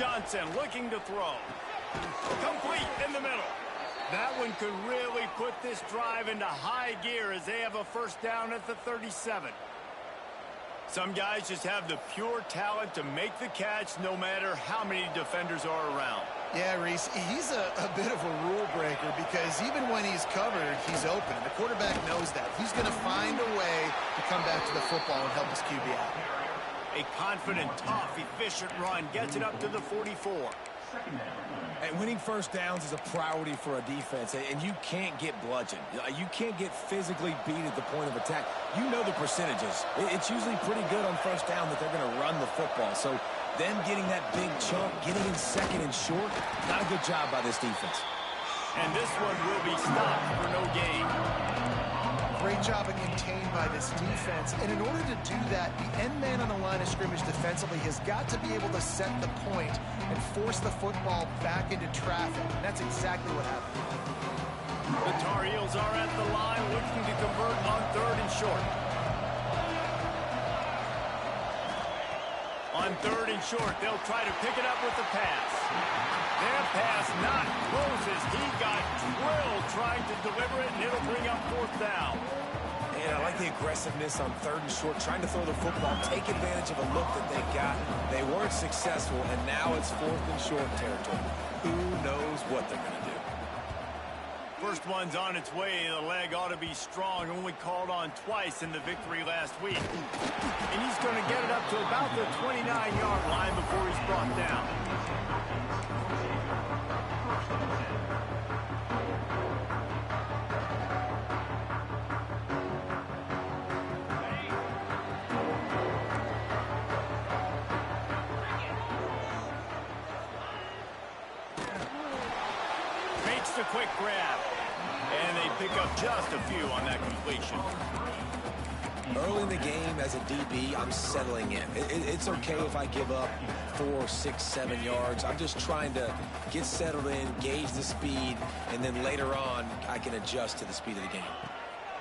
Johnson looking to throw. Complete in the middle. That one could really put this drive into high gear as they have a first down at the 37. Some guys just have the pure talent to make the catch no matter how many defenders are around. Yeah, Reese, he's a bit of a rule breaker because even when he's covered, he's open. And the quarterback knows that. He's going to find a way to come back to the football and help his QB out. A confident, tough, efficient run gets it up to the 44. And winning first downs is a priority for a defense, and you can't get bludgeoned. You can't get physically beat at the point of attack. You know the percentages. It's usually pretty good on first down that they're going to run the football. So them getting that big chunk, getting in second and short, not a good job by this defense. And this one will be stopped for no gain. Great job of contained by this defense. And in order to do that, the end man on the line of scrimmage defensively has got to be able to set the point and force the football back into traffic. And that's exactly what happened. The Tar Heels are at the line looking to convert on 3rd and short. On 3rd and short, they'll try to pick it up with the pass. Their pass not close as he got drilled trying to deliver it, and it'll bring up 4th down. And I like the aggressiveness on 3rd and short, trying to throw the football, take advantage of a look that they got. They weren't successful, and now it's 4th and short territory. Who knows what they're going to do? First one's on its way. The leg ought to be strong. Only called on twice in the victory last week. And he's going to get it up to about the 29-yard line before he's brought down. Makes the quick grab. And they pick up just a few on that completion. Early in the game, as a DB, I'm settling in. It's okay if I give up 4, 6, 7 yards. I'm just trying to get settled in, gauge the speed, and then later on, I can adjust to the speed of the game.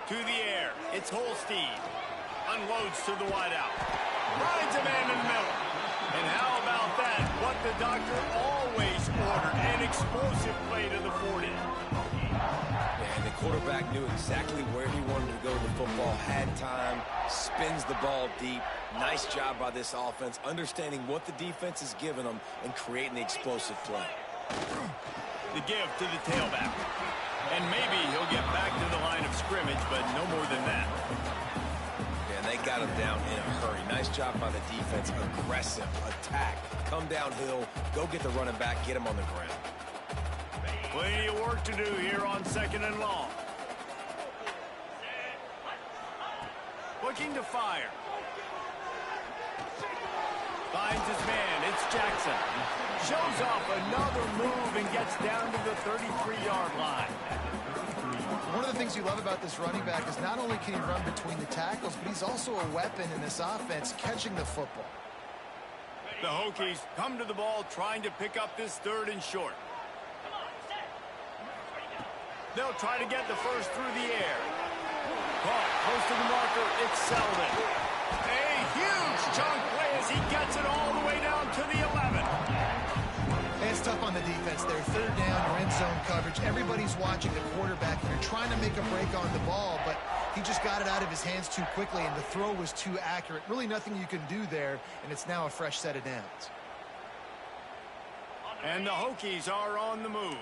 To the air, it's Holstein. Unloads to the wideout. Finds a man in the middle. And how about that? What the doctor always ordered, an explosive play to the 40. And the quarterback knew exactly where he wanted to go with the football, had time, spins the ball deep. Nice job by this offense, understanding what the defense is giving them and creating the explosive play. The give to the tailback. And maybe he'll get back to the line of scrimmage, but no more than that. And they got him down in a hurry. Nice job by the defense. Aggressive, attack, come downhill, go get the running back, get him on the ground. Plenty of work to do here on 2nd and long. Looking to fire. Finds his man. It's Jackson. Shows off another move and gets down to the 33-yard line. One of the things you love about this running back is not only can he run between the tackles, but he's also a weapon in this offense, catching the football. The Hokies come to the ball trying to pick up this 3rd and short. They'll try to get the first through the air. Caught close to the marker. It's Selden. A huge chunk play as he gets it all the way down to the 11. It's tough on the defense there. 3rd down, you're in zone coverage. Everybody's watching the quarterback, and you're trying to make a break on the ball, but he just got it out of his hands too quickly, and the throw was too accurate. Really nothing you can do there, and it's now a fresh set of downs. And the Hokies are on the move.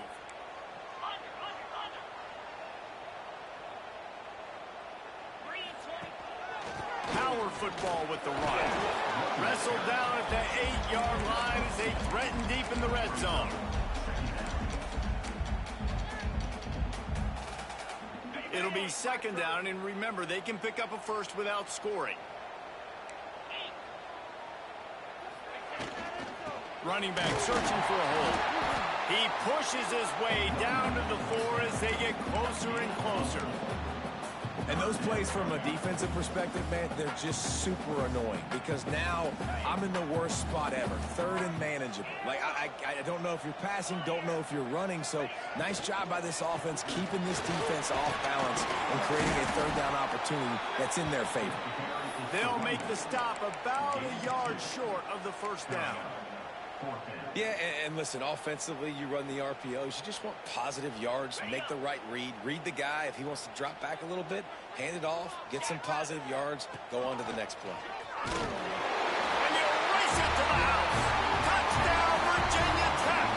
Power football with the run. Wrestled down at the 8-yard line as they threaten deep in the red zone. It'll be 2nd down, and remember, they can pick up a first without scoring. Running back searching for a hole. He pushes his way down to the 4 as they get closer and closer. And those plays from a defensive perspective, man, they're just super annoying because now I'm in the worst spot ever. 3rd and manageable. Like, I don't know if you're passing, don't know if you're running. So nice job by this offense keeping this defense off balance and creating a 3rd down opportunity that's in their favor. They'll make the stop about a yard short of the first down. Yeah, and listen, offensively, you run the RPOs. You just want positive yards, make the right read the guy. If he wants to drop back a little bit, hand it off, get some positive yards, go on to the next play. And you race it to the house. Touchdown, Virginia Tech.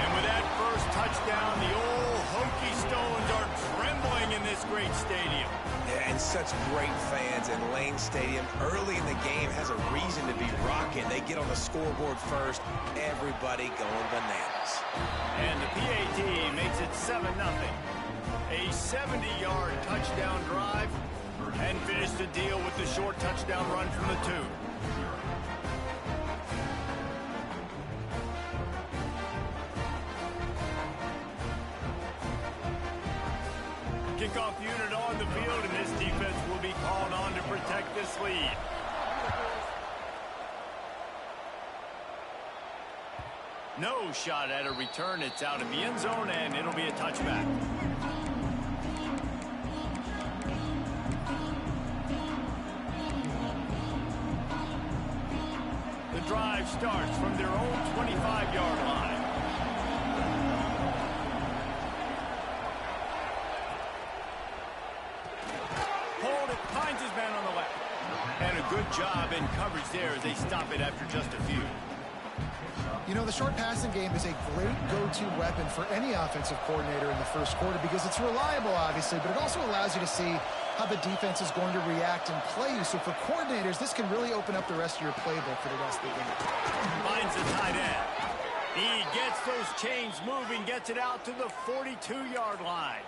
And with that first touchdown, the old Hokie Stones are trembling in this great stadium. Yeah, and such great fans, and Lane Stadium early in the game has a reason to be rocking. They get on the scoreboard first, everybody going bananas. And the PAT makes it 7-0. A 70-yard touchdown drive, and finish the deal with the short touchdown run from the 2. Kickoff unit on the field, and this defense will be called on to protect this lead. No shot at a return. It's out of the end zone, and it'll be a touchback. The drive starts from their own 25-yard line. Finds his man on the left. And a good job in coverage there as they stop it after just a few. You know, the short passing game is a great go-to weapon for any offensive coordinator in the first quarter because it's reliable, obviously, but it also allows you to see how the defense is going to react and play you. So for coordinators, this can really open up the rest of your playbook for the rest of the game. Finds the tight end. He gets those chains moving, gets it out to the 42-yard line.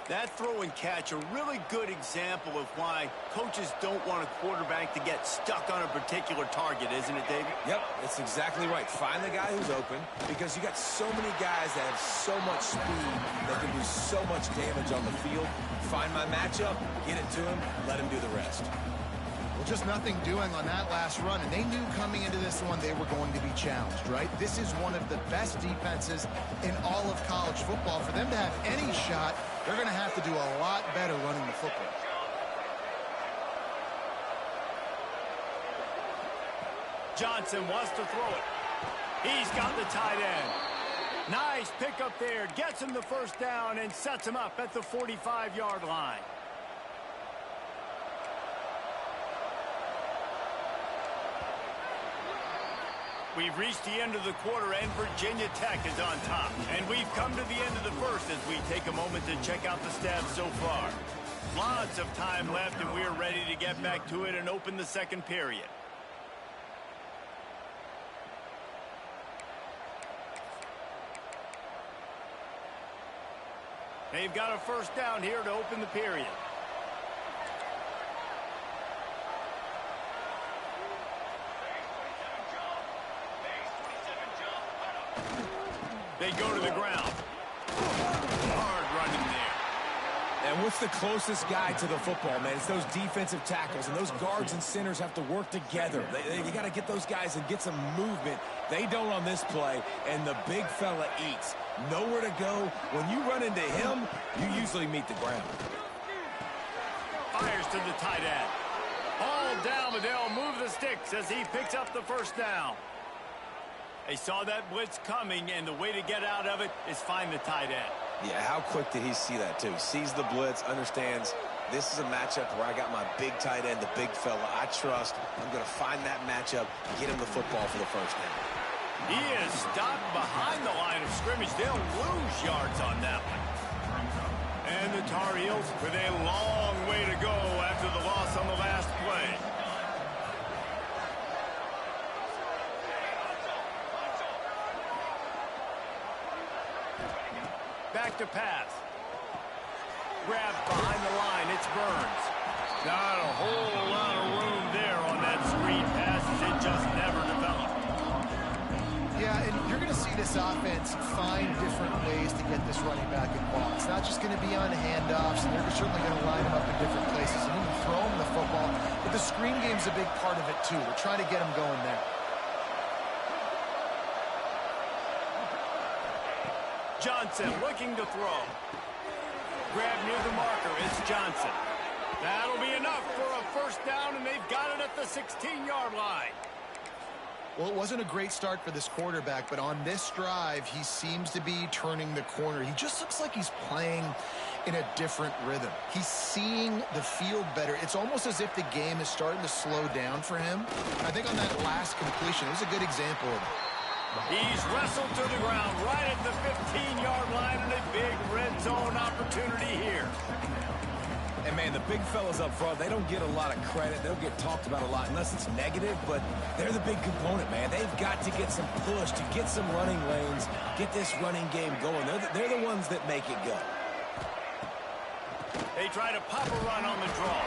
That throw and catch, a really good example of why coaches don't want a quarterback to get stuck on a particular target, isn't it, David? Yep, that's exactly right. Find the guy who's open because you got so many guys that have so much speed that can do so much damage on the field. Find my matchup, get it to him, let him do the rest. Well, just nothing doing on that last run, and they knew coming into this one they were going to be challenged, right? This is one of the best defenses in all of college football. For them to have any shot, they're going to have to do a lot better running the football. Johnson wants to throw it. He's got the tight end. Nice pickup there. Gets him the first down and sets him up at the 45-yard line. We've reached the end of the quarter, and Virginia Tech is on top. And we've come to the end of the first as we take a moment to check out the stats so far. Lots of time left, and we're ready to get back to it and open the second period. They've got a first down here to open the period. They go to the ground. Hard running there. And what's the closest guy to the football, man? It's those defensive tackles, and those guards and centers have to work together. You got to get those guys and get some movement. They don't on this play, and the big fella eats. Nowhere to go. When you run into him, you usually meet the ground. Fires to the tight end. All down, but they'll move the sticks as he picks up the first down. They saw that blitz coming, and the way to get out of it is find the tight end. Yeah, how quick did he see that, too? Sees the blitz, understands this is a matchup where I got my big tight end, the big fella I trust. I'm going to find that matchup, get him the football for the first down. He is stopped behind the line of scrimmage. They'll lose yards on that one. And the Tar Heels with a long way to go after the loss on the last play. Back to pass. Grabbed behind the line. It's Burns. Not a whole lot of room there on that screen pass as it just never developed. Yeah, and you're going to see this offense find different ways to get this running back involved. It's not just going to be on handoffs, and they're certainly going to line him up in different places and even throw him the football. But the screen game's a big part of it, too. They're trying to get him going there. Johnson looking to throw. Grab near the marker. It's Johnson. That'll be enough for a first down, and they've got it at the 16-yard line. Well, it wasn't a great start for this quarterback, but on this drive, he seems to be turning the corner. He just looks like he's playing in a different rhythm. He's seeing the field better. It's almost as if the game is starting to slow down for him. I think on that last completion, it was a good example of it. He's wrestled to the ground right at the 15-yard line, and a big red zone opportunity here. And, man, the big fellas up front, they don't get a lot of credit. They don't get talked about a lot unless it's negative, but they're the big component, man. They've got to get some push, to get some running lanes, get this running game going. They're the ones that make it go. They try to pop a run on the draw.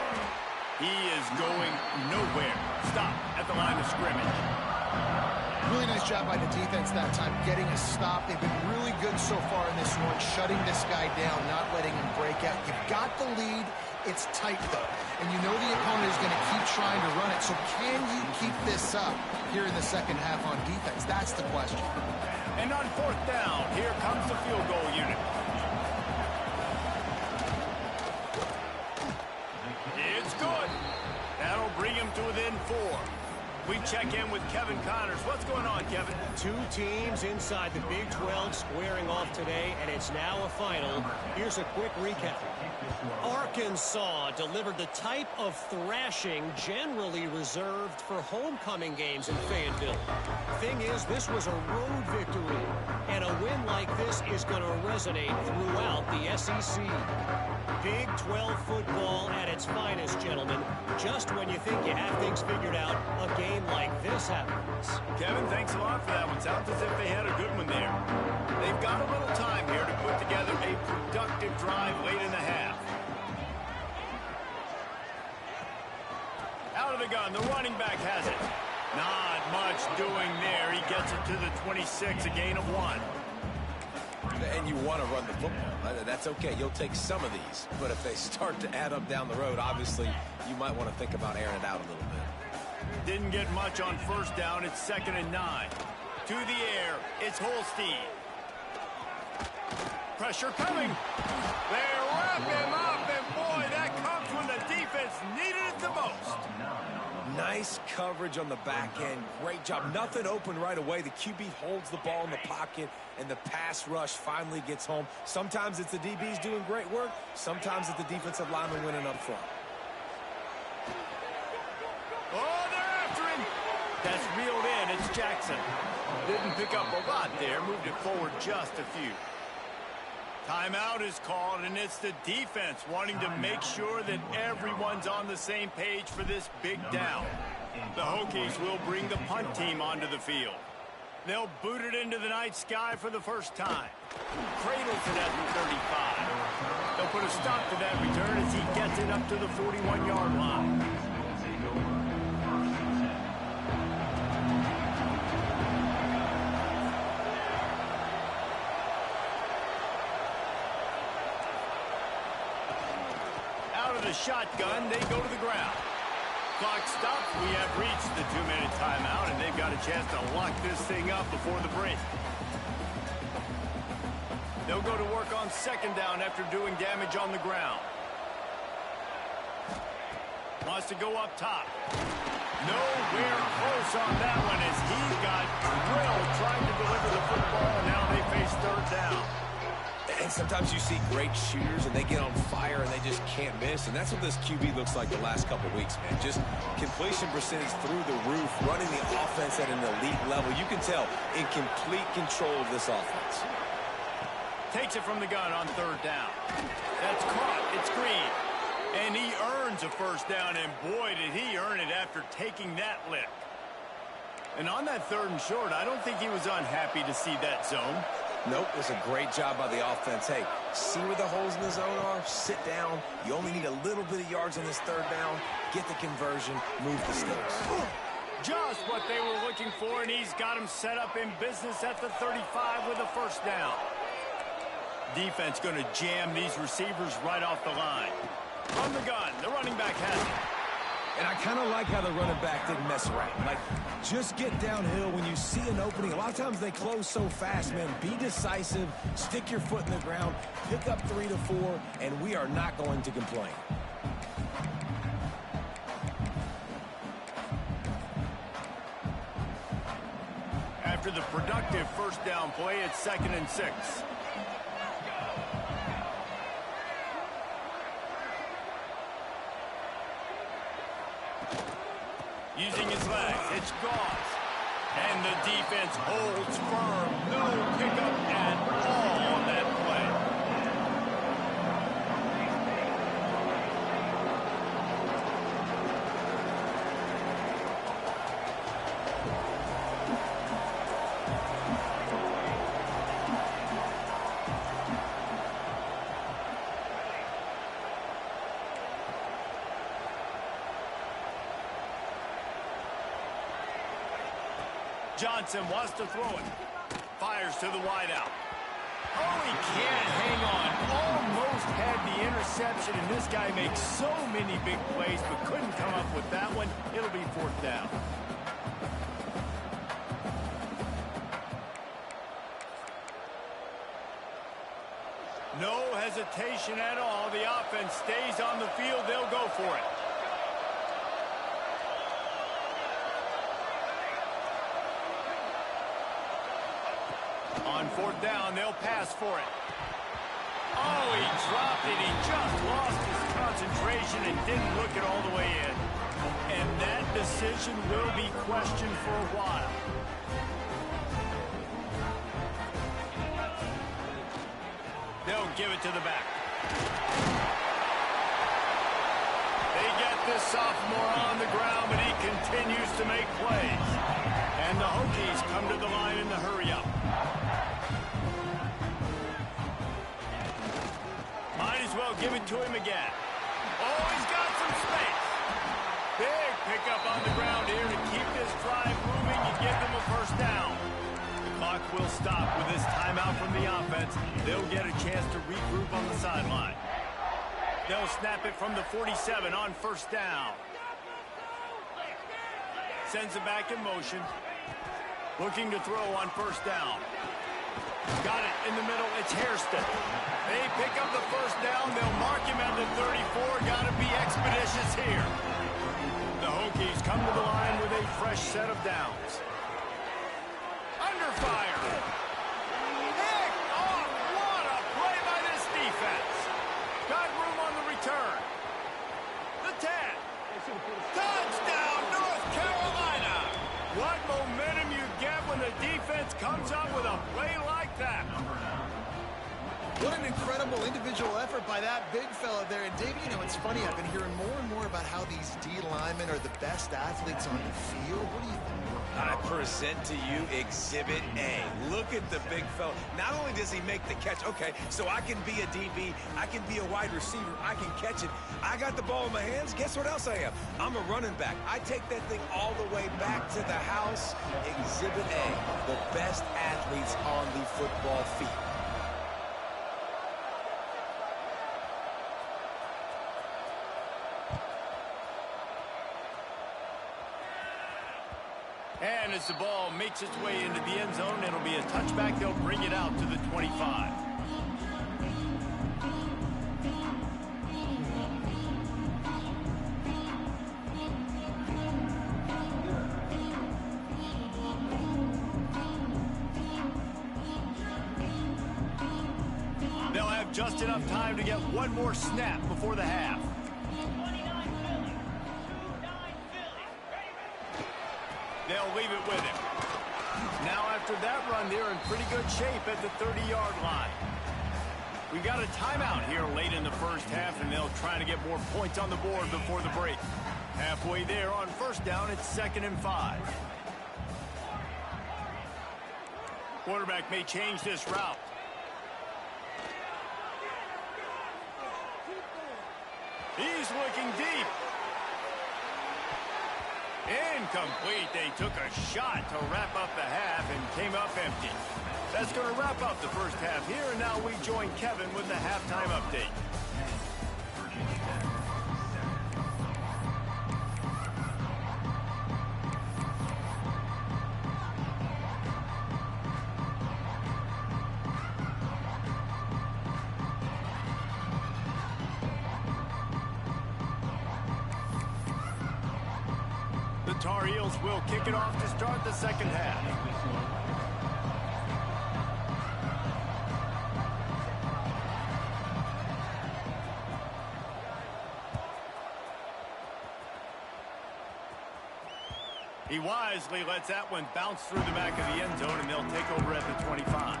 He is going nowhere. Stop at the line of scrimmage. Really nice job by the defense that time, getting a stop. They've been really good so far in this one, shutting this guy down, not letting him break out. You've got the lead. It's tight, though. And you know the opponent is going to keep trying to run it. So can you keep this up here in the second half on defense? That's the question. And on fourth down, here comes the field goal unit. It's good. That'll bring him to within 4. We check in with Kevin Connors. What's going on, Kevin? Two teams inside the Big 12 squaring off today, and it's now a final. Here's a quick recap. Arkansas delivered the type of thrashing generally reserved for homecoming games in Fayetteville. Thing is, this was a road victory, and a win like this is going to resonate throughout the SEC. Big 12 football at its finest, gentlemen. Just when you think you have things figured out, a game like this happens. Kevin, thanks a lot for that one. Sounds as if they had a good one there. They've got a little time here to put together a productive drive late in the half. Out of the gun, the running back has it. Not much doing there. He gets it to the 26, a gain of 1. And you want to run the football. That's okay. You'll take some of these. But if they start to add up down the road, obviously, you might want to think about airing it out a little bit. Didn't get much on first down. It's 2nd and 9. To the air. It's Holstein. Pressure coming. They wrap him up, and boy, that comes when the defense needed it the most. Nice coverage on the back end. Great job. Nothing open right away. The QB holds the ball in the pocket, and the pass rush finally gets home. Sometimes it's the DBs doing great work. Sometimes it's the defensive lineman winning up front. Oh, they're after him. That's reeled in. It's Jackson. Didn't pick up a lot there. Moved it forward just a few. Timeout is called, and it's the defense wanting to make sure that everyone's on the same page for this big down. The Hokies will bring the punt team onto the field. They'll boot it into the night sky for the first time. Cradles it at the 35. They'll put a stop to that return as he gets it up to the 41-yard line. The shotgun, they go to the ground. Clock stops. We have reached the 2-minute timeout, and they've got a chance to lock this thing up before the break. They'll go to work on 2nd down after doing damage on the ground. Wants to go up top. Nowhere close on that one as he got drilled trying to deliver the football, and now they face 3rd down. And sometimes you see great shooters, and they get on fire, and they just can't miss. And that's what this QB looks like the last couple weeks, man. Just completion percentage through the roof, running the offense at an elite level. You can tell in complete control of this offense. Takes it from the gun on 3rd down. That's caught. It's Green. And he earns a 1st down, and boy, did he earn it after taking that lick. And on that 3rd and short, I don't think he was unhappy to see that zone. Nope, it's a great job by the offense. Hey, see where the holes in the zone are, sit down. You only need a little bit of yards on this 3rd down. Get the conversion, move the sticks. Just what they were looking for, and he's got him set up in business at the 35 with a 1st down. Defense going to jam these receivers right off the line. From the gun, the running back has it. And I kind of like how the running back didn't mess around. Like, just get downhill when you see an opening. A lot of times they close so fast, man. Be decisive, stick your foot in the ground, pick up 3 to 4, and we are not going to complain. After the productive first down play, it's 2nd and 6. Using his legs, it's Goss. And the defense holds firm. No pickup at all on that play. Johnson wants to throw it. Fires to the wideout. Oh, he can't hang on. Almost had the interception, and this guy makes so many big plays, but couldn't come up with that one. It'll be 4th down. No hesitation at all. The offense stays on the field. They'll go for it. On 4th down, they'll pass for it. Oh, he dropped it. He just lost his concentration and didn't look it all the way in. And that decision will be questioned for a while. They'll give it to the back. They get this sophomore on the ground, but he continues to make plays. And the Hokies come to the line in the hurry-up. Might as well give it to him again. Oh, he's got some space. Big pickup on the ground here to keep this drive moving and give them a first down. The clock will stop with this timeout from the offense. They'll get a chance to regroup on the sideline. They'll snap it from the 47 on 1st down. Sends it back in motion. Looking to throw on 1st down. Got it in the middle. It's Hairston. They pick up the 1st down. They'll mark him at the 34. Got to be expeditious here. The Hokies come to the line with a fresh set of downs. Under fire. Pick off. What a play by this defense. Got room on the return. The 10. Touchdown, North Carolina. What momentum you get when the defense comes up with a play like that. What an incredible individual effort by that big fella there. And, Dave, you know, it's funny. I've been hearing more and more about how these D linemen are the best athletes on the field. What do you think? I present to you Exhibit A. Look at the big fella. Not only does he make the catch, okay, so I can be a DB, I can be a wide receiver, I can catch it. I got the ball in my hands. Guess what else I am? I'm a running back. I take that thing all the way back to the house. Exhibit A, the best athletes on the football field. And as the ball makes its way into the end zone, it'll be a touchback. They'll bring it out to the 25. They'll have just enough time to get one more snap before the half. They'll leave it with him. Now after that run, they're in pretty good shape at the 30-yard line. We got a timeout here late in the first half, and they'll try to get more points on the board before the break. Halfway there on 1st down, it's 2nd and 5. Quarterback may change this route. He's looking deep. Incomplete. They took a shot to wrap up the half and came up empty. That's going to wrap up the first half here, and now we join Kevin with the halftime update. The Tar Heels will kick it off to start the second half. He wisely lets that one bounce through the back of the end zone, and they'll take over at the 25.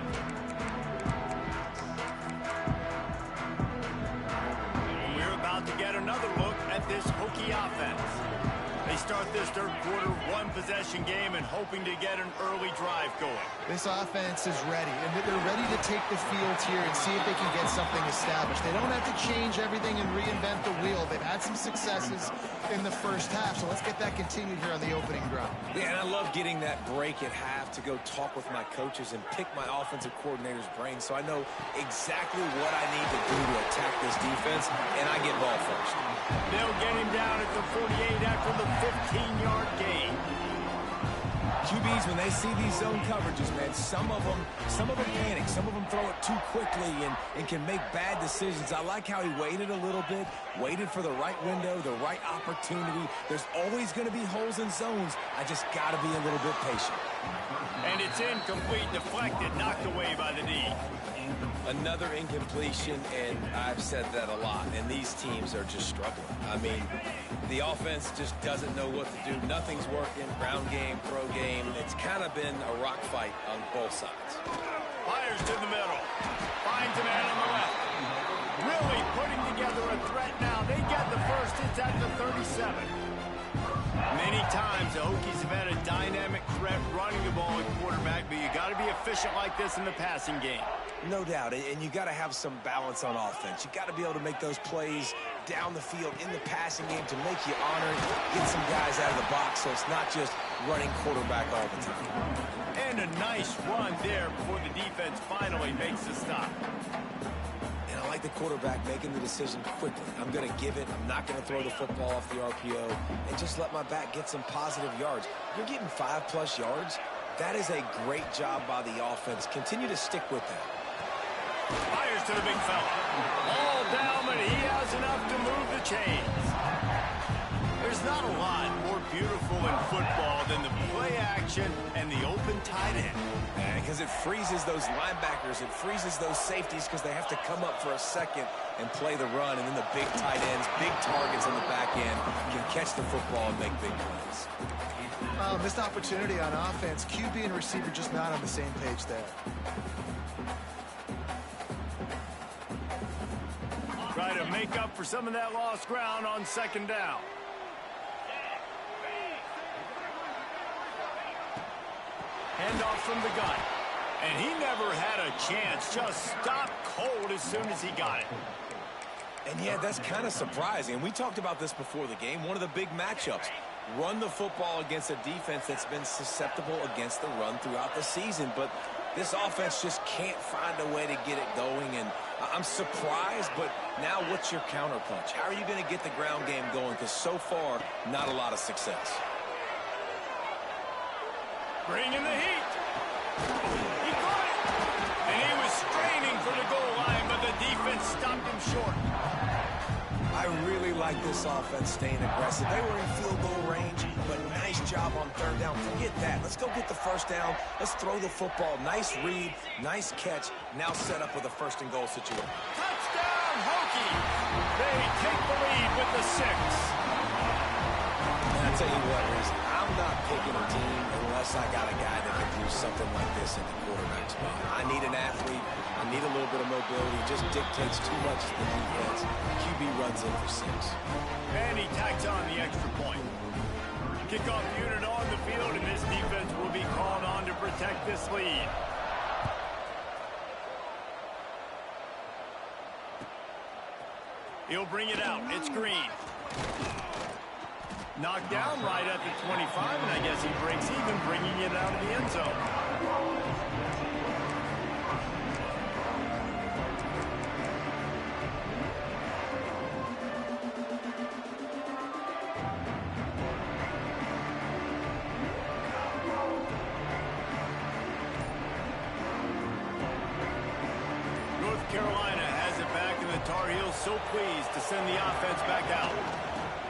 We're about to get another look at this Hokie offense. They start this third quarter one-possession game and hoping to get an early drive going. This offense is ready, and they're ready to take the field here and see if they can get something established. They don't have to change everything and reinvent the wheel. They've had some successes in the first half, so let's get that continued here on the opening drive. Yeah, and I love getting that break at half to go talk with my coaches and pick my offensive coordinator's brain so I know exactly what I need to do to attack this defense, and I get ball first. They'll get him down at the 48 after the 15-yard gain. QBs, when they see these zone coverages, man, some of them panic. Some of them throw it too quickly and can make bad decisions. I like how he waited a little bit, waited for the right window, the right opportunity. There's always going to be holes in zones. I just got to be a little bit patient. And it's incomplete, deflected, knocked away by the D. Another incompletion, and I've said that a lot, and these teams are just struggling. I mean, the offense just doesn't know what to do. Nothing's working, ground game, throw game. It's kind of been a rock fight on both sides. Fires to the middle. Finds a man on the left. Really putting together a threat now. They get the first. It's at the 37. Many times the Hokies have had a dynamic threat running the ball at quarterback, but you got to be efficient like this in the passing game. No doubt, and you got to have some balance on offense. You got to be able to make those plays down the field in the passing game to make you honor it, get some guys out of the box so it's not just running quarterback all the time. And a nice run there before the defense finally makes the stop. And I like the quarterback making the decision quickly. I'm going to give it. I'm not going to throw the football off the RPO and just let my back get some positive yards. You're getting 5+ yards. That is a great job by the offense. Continue to stick with that. Fires to the big fella. All down, but he has enough to move the chains. There's not a lot more beautiful in football than the play action and the open tight end. Because it freezes those linebackers, it freezes those safeties because they have to come up for a second and play the run, and then the big tight ends, big targets on the back end can catch the football and make big plays. Missed opportunity on offense. QB and receiver just not on the same page there. Try to make up for some of that lost ground on second down. Handoff from the gun. And he never had a chance. Just stopped cold as soon as he got it. And yeah, that's kind of surprising. We talked about this before the game. One of the big matchups. Run the football against a defense that's been susceptible against the run throughout the season. But this offense just can't find a way to get it going. And I'm surprised, but now what's your counterpunch? How are you going to get the ground game going? Because so far, not a lot of success. Bringing the heat. He caught it. And he was straining for the goal line, but the defense stopped him short. I really like this offense staying aggressive. They were in field goal range, but nice job on third down. Forget that. Let's go get the first down. Let's throw the football. Nice read, nice catch. Now set up with a first and goal situation. Touchdown, Hokie. They take the lead with the 6. And I tell you what, Reese, I'm not picking a team unless I got a guy that can do something like this in the quarterback spot. I need an athlete. I need a little bit of mobility. It just dictates too much to the defense. QB runs in for 6. And he tacks on the extra point. Kickoff unit on the field, and this defense will be called on to protect this lead. He'll bring it out. It's Green. Knocked down right at the 25, and I guess he breaks even, bringing it out of the end zone. North Carolina has it back, and the Tar Heels so pleased to send the offense back out.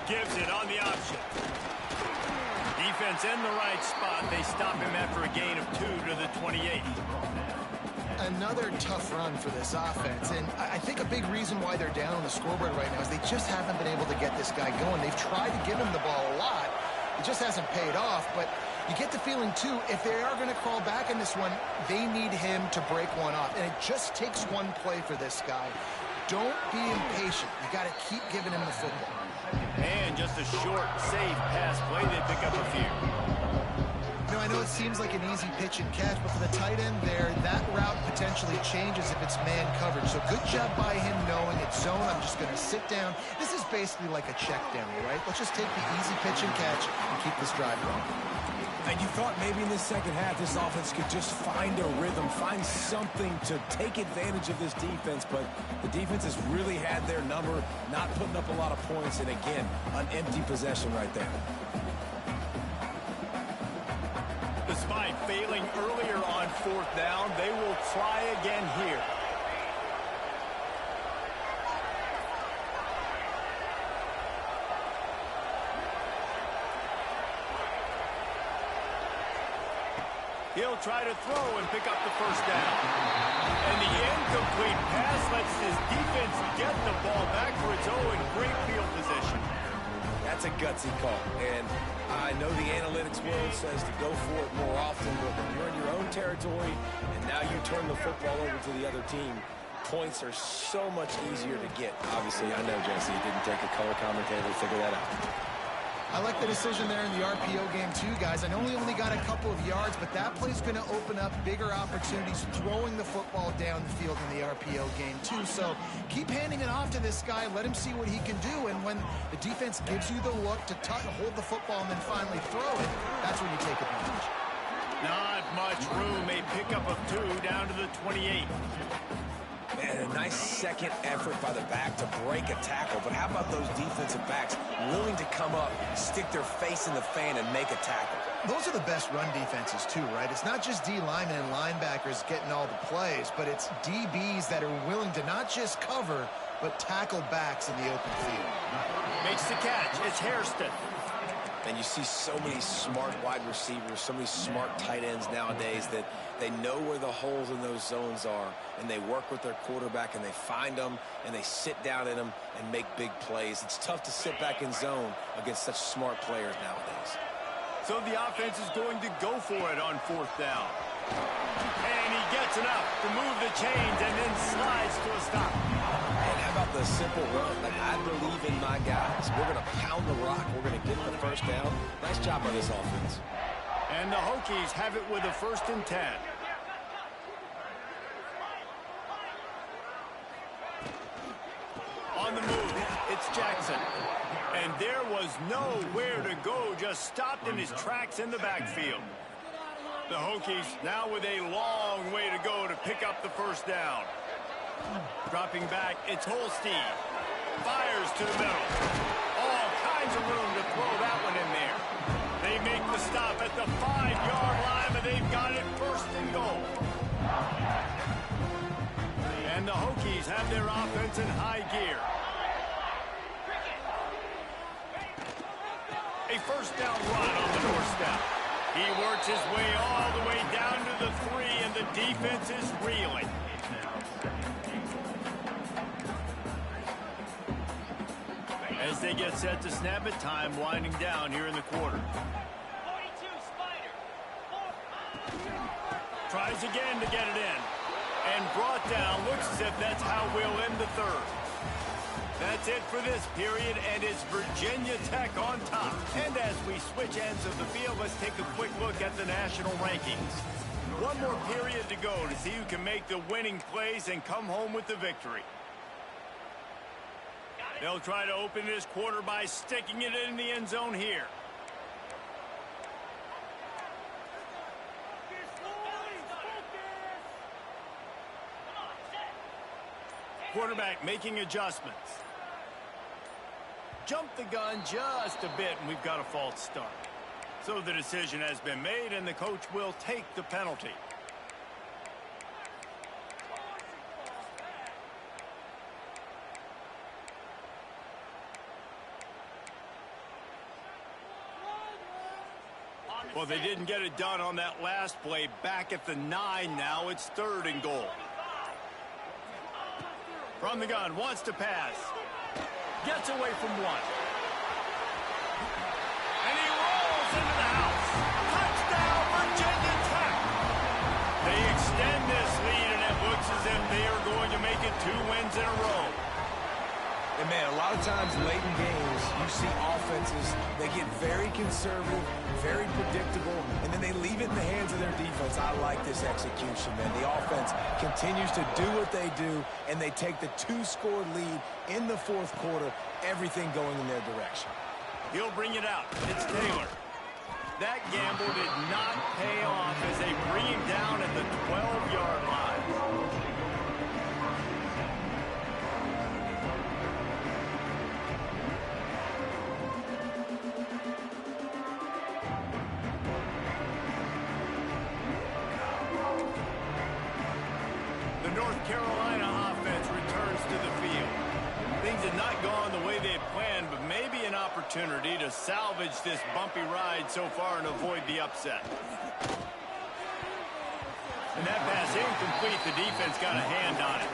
Gives it on the option. Defense in the right spot. They stop him after a gain of 2 to the 28. Another tough run for this offense, and I think a big reason why they're down on the scoreboard right now is they just haven't been able to get this guy going. They've tried to give him the ball a lot. It just hasn't paid off, but you get the feeling, too, if they are going to crawl back in this one, they need him to break one off, and it just takes one play for this guy. Don't be impatient. You got to keep giving him the football. And just a short, safe pass play. They pick up a few. You know, I know it seems like an easy pitch and catch, but for the tight end there, that route potentially changes if it's man coverage. So good job by him knowing it's zone. I'm just going to sit down. This is basically like a check down, right? Let's just take the easy pitch and catch and keep this drive going. And you thought maybe in the second half this offense could just find a rhythm, find something to take advantage of this defense, but the defense has really had their number, not putting up a lot of points, and again, an empty possession right there. Despite failing earlier on 4th down, they will try again here. He'll try to throw and pick up the first down. And the incomplete pass lets his defense get the ball back for its own great field position. That's a gutsy call, and I know the analytics world says to go for it more often, but when you're in your own territory and now you turn the football over to the other team, points are so much easier to get. Obviously, I know, Jesse, it didn't take a color commentator to figure that out. I like the decision there in the RPO game too, guys. I know he only got a couple of yards, but that play's going to open up bigger opportunities throwing the football down the field in the RPO game too. So keep handing it off to this guy. Let him see what he can do. And when the defense gives you the look to hold the football and then finally throw it, that's when you take advantage. Not much room. A pickup of 2 down to the 28. And a nice second effort by the back to break a tackle. But how about those defensive backs willing to come up, stick their face in the fan, and make a tackle? Those are the best run defenses, too, right? It's not just D linemen and linebackers getting all the plays, but it's DBs that are willing to not just cover, but tackle backs in the open field. Makes the catch. It's Hairston. And you see so many smart wide receivers, so many smart tight ends nowadays that they know where the holes in those zones are, and they work with their quarterback, and they find them, and they sit down in them and make big plays. It's tough to sit back in zone against such smart players nowadays. So the offense is going to go for it on 4th down. And he gets enough to move the chains and then slides to a stop. And how about the simple run? Like, I believe in my guys. We're going to pound the rock. We're going to get the first down. Nice job by this offense. And the Hokies have it with a 1st and 10. On the move, it's Jackson. And there was nowhere to go, just stopped in his tracks in the backfield. The Hokies now with a long way to go to pick up the first down. Dropping back, it's Holstein. Fires to the middle. All kinds of room to throw that one in there. They make the stop at the 5-yard line, but they've got it 1st and goal. And the Hokies have their offense in high gear. A 1st down run on the doorstep. He works his way all the way down to the 3, and the defense is reeling. As they get set to snap it, time winding down here in the quarter. Tries again to get it in. And brought down. Looks as if that's how we'll end the 3rd. That's it for this period, and it's Virginia Tech on top. And as we switch ends of the field, let's take a quick look at the national rankings. One more period to go to see who can make the winning plays and come home with the victory. They'll try to open this quarter by sticking it in the end zone here. Quarterback making adjustments. Jumped the gun just a bit, and we've got a false start. So the decision has been made, and the coach will take the penalty. Well, they didn't get it done on that last play. Back at the 9 now, it's 3rd and goal. From the gun, wants to pass. Gets away from one. And he rolls into the house. Touchdown, Virginia Tech. They extend this lead, and it looks as if they are going to make it 2 wins in a row. And, man, a lot of times late in games, you see offenses, they get very conservative, very predictable, and then they leave it in the hands of their defense. I like this execution, man. The offense continues to do what they do, and they take the 2-score lead in the 4th quarter, everything going in their direction. He'll bring it out. It's Taylor. That gamble did not pay off as they bring him down at the 12-yard line. North Carolina offense returns to the field. Things had not gone the way they had planned, but maybe an opportunity to salvage this bumpy ride so far and avoid the upset. And that pass incomplete. The defense got a hand on it.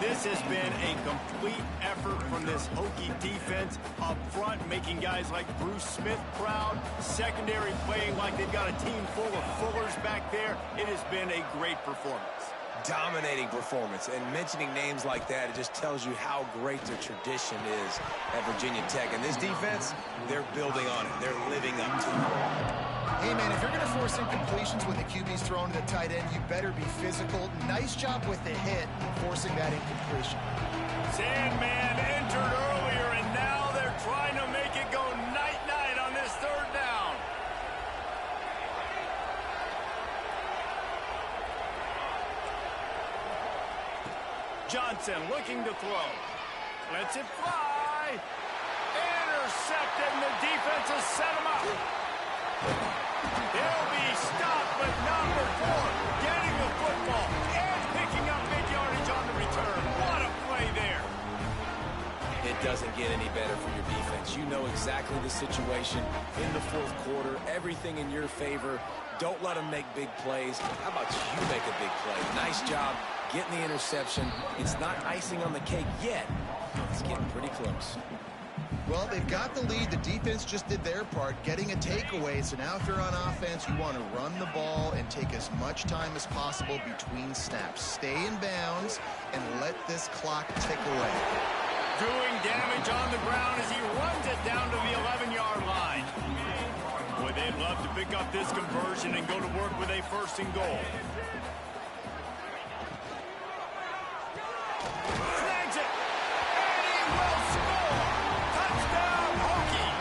This has been a complete effort from this Hokie defense up front, making guys like Bruce Smith proud. Secondary playing like they've got a team full of Fullers back there. It has been a great performance. Dominating performance, and mentioning names like that, it just tells you how great their tradition is at Virginia Tech. And this defense, they're building on it. They're living up to it. Hey, man, if you're going to force incompletions when the QB's thrown to the tight end, you better be physical. Nice job with the hit, forcing that incompletion. Sandman entered earlier, and now they're trying to make it go night-night on this 3rd down. Johnson looking to throw. Lets it fly. Intercepted, and the defense has set him up. He'll be stopped, but not before getting the football and picking up big yardage on the return. What a play there. It doesn't get any better for your defense. You know exactly the situation in the 4th quarter. Everything in your favor. Don't let them make big plays. How about you make a big play? Nice job getting the interception. It's not icing on the cake yet. It's getting pretty close. Well, they've got the lead. The defense just did their part, getting a takeaway. So now if you're on offense, you want to run the ball and take as much time as possible between snaps. Stay in bounds and let this clock tick away. Doing damage on the ground as he runs it down to the 11-yard line. Boy, they'd love to pick up this conversion and go to work with a 1st and goal. Snags it, and he will score! Touchdown, Hokie!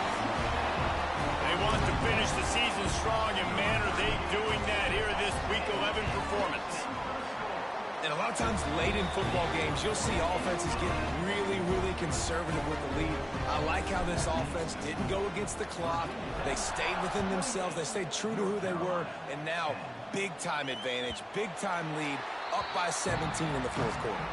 They want to finish the season strong, and man, are they doing that here in this Week 11 performance. And a lot of times late in football games, you'll see offenses get really, really conservative with the lead. I like how this offense didn't go against the clock. They stayed within themselves. They stayed true to who they were. And now, big-time advantage, big-time lead, up by 17 in the 4th quarter.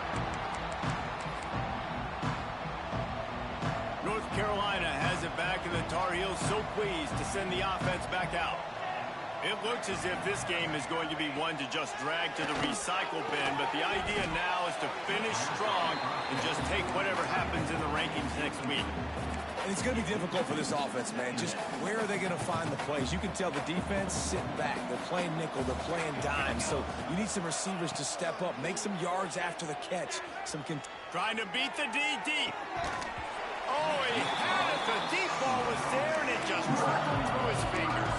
North Carolina has it back, and the Tar Heels so pleased to send the offense back out. It looks as if this game is going to be one to just drag to the recycle bin, but the idea now is to finish strong and just take whatever happens in the rankings next week. And it's going to be difficult for this offense, man. Just where are they going to find the plays? You can tell the defense sitting back. They're playing nickel. They're playing dime. So you need some receivers to step up, make some yards after the catch. Trying to beat the D deep. Oh, he had it. The deep ball was there, and it just trickled through his fingers.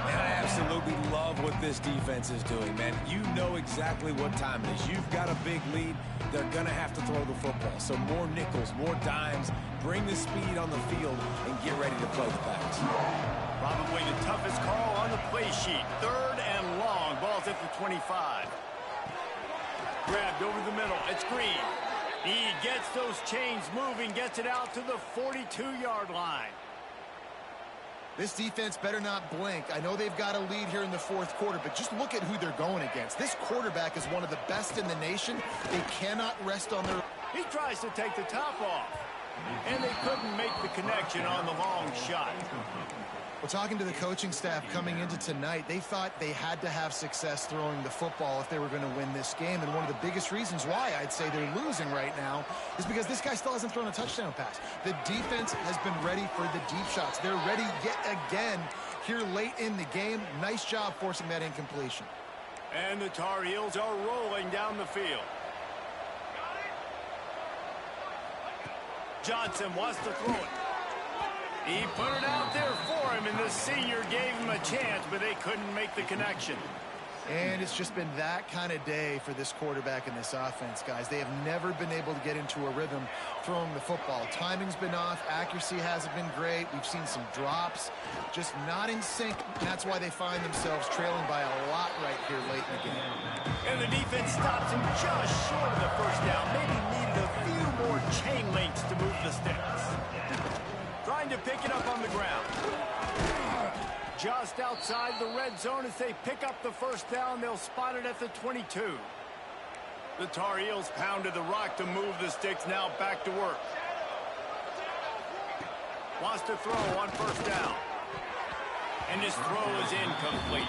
And I absolutely love what this defense is doing, man. You know exactly what time it is. You've got a big lead. They're going to have to throw the football. So more nickels, more dimes. Bring the speed on the field and get ready to play the pass. Probably the toughest call on the play sheet. 3rd and long. Ball's at the 25. Grabbed over the middle. It's Green. He gets those chains moving, gets it out to the 42-yard line. This defense better not blink. I know they've got a lead here in the 4th quarter, but just look at who they're going against. This quarterback is one of the best in the nation. They cannot rest on their... He tries to take the top off. And they couldn't make the connection on the long shot. Well, talking to the coaching staff coming into tonight, they thought they had to have success throwing the football if they were going to win this game. And one of the biggest reasons why I'd say they're losing right now is because this guy still hasn't thrown a touchdown pass. The defense has been ready for the deep shots. They're ready yet again here late in the game. Nice job forcing that incompletion. And the Tar Heels are rolling down the field. Johnson wants to throw it. He put it out there for him, and the senior gave him a chance, but they couldn't make the connection. And it's just been that kind of day for this quarterback and this offense, guys. They have never been able to get into a rhythm throwing the football. Timing's been off. Accuracy hasn't been great. We've seen some drops, just not in sync. And that's why they find themselves trailing by a lot right here late in the game. And the defense stops him just short of the first down. Maybe needed a few more chain links to move the sticks. Trying to pick it up on the ground. Just outside the red zone as they pick up the first down. They'll spot it at the 22. The Tar Heels pounded the rock to move the sticks. Now back to work. Wants to throw on first down. And his throw is incomplete.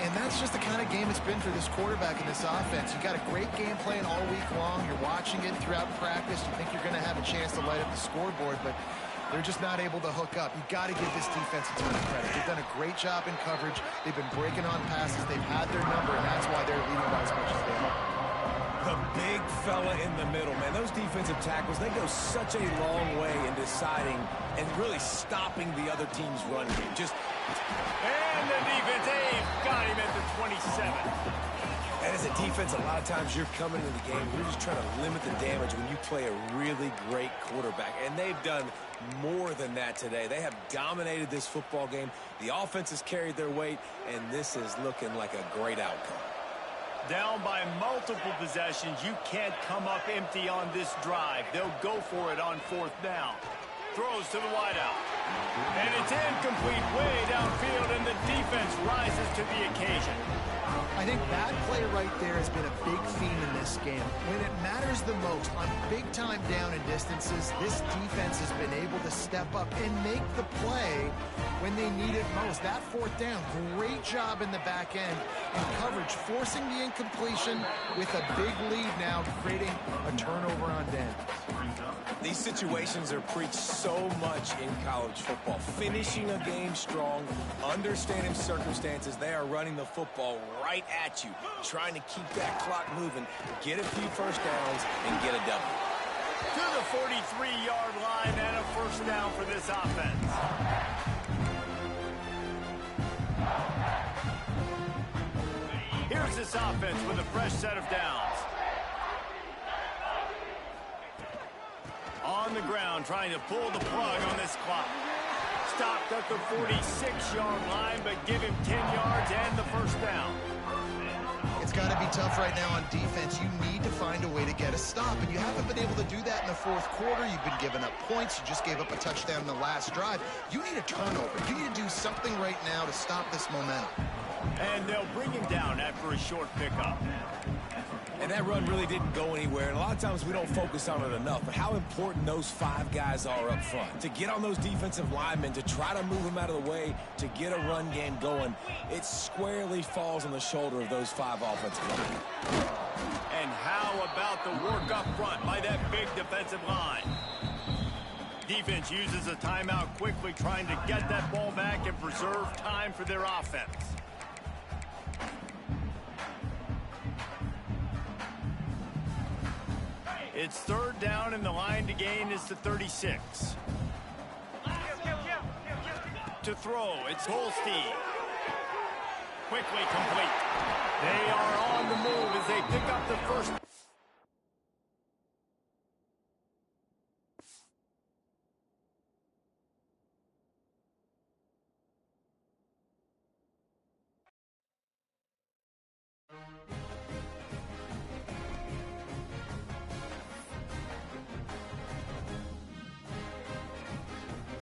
And that's just the kind of game it's been for this quarterback and this offense. You got a great game plan all week long. You're watching it throughout practice. You think you're going to have a chance to light up the scoreboard, but they're just not able to hook up. You got to give this defense a ton of credit. They've done a great job in coverage. They've been breaking on passes. They've had their number, and that's why they're leading by as much as they are. The big fella in the middle, man. Those defensive tackles, they go such a long way in deciding and really stopping the other team's run game. And the defense, they've got him at the 27. And as a defense, a lot of times you're coming into the game, you're just trying to limit the damage when you play a really great quarterback. And they've done more than that today. They have dominated this football game. The offense has carried their weight, and this is looking like a great outcome. Down by multiple possessions, you can't come up empty on this drive. They'll go for it on fourth down. Throws to the wideout. And it's incomplete way downfield, and the defense rises to the occasion. I think that play right there has been a big theme in this game. When it matters the most, on big-time down and distances, this defense has been able to step up and make the play when they need it most. That fourth down, great job in the back end and coverage, forcing the incompletion with a big lead now, creating a turnover on downs. These situations are preached so much in college football. Finishing a game strong, understanding circumstances. They are running the football right at you, trying to keep that clock moving, get a few first downs, and get a W. To the 43-yard line and a first down for this offense. Here's this offense with a fresh set of downs. On the ground, trying to pull the plug on this clock. Stopped at the 46-yard line, but give him 10 yards and the first down. It's got to be tough right now on defense. You need to find a way to get a stop, and you haven't been able to do that in the fourth quarter. You've been giving up points. You just gave up a touchdown in the last drive. You need a turnover. You need to do something right now to stop this momentum. And they'll bring him down after a short pickup. And that run really didn't go anywhere. And a lot of times we don't focus on it enough. But how important those five guys are up front. To get on those defensive linemen, to try to move them out of the way, to get a run game going, it squarely falls on the shoulder of those five offensive linemen. And how about the work up front by that big defensive line? Defense uses a timeout quickly, trying to get that ball back and preserve time for their offense. It's third down, and the line to gain is the 36. To throw, it's Holstein. Quickly complete. They are on the move as they pick up the first.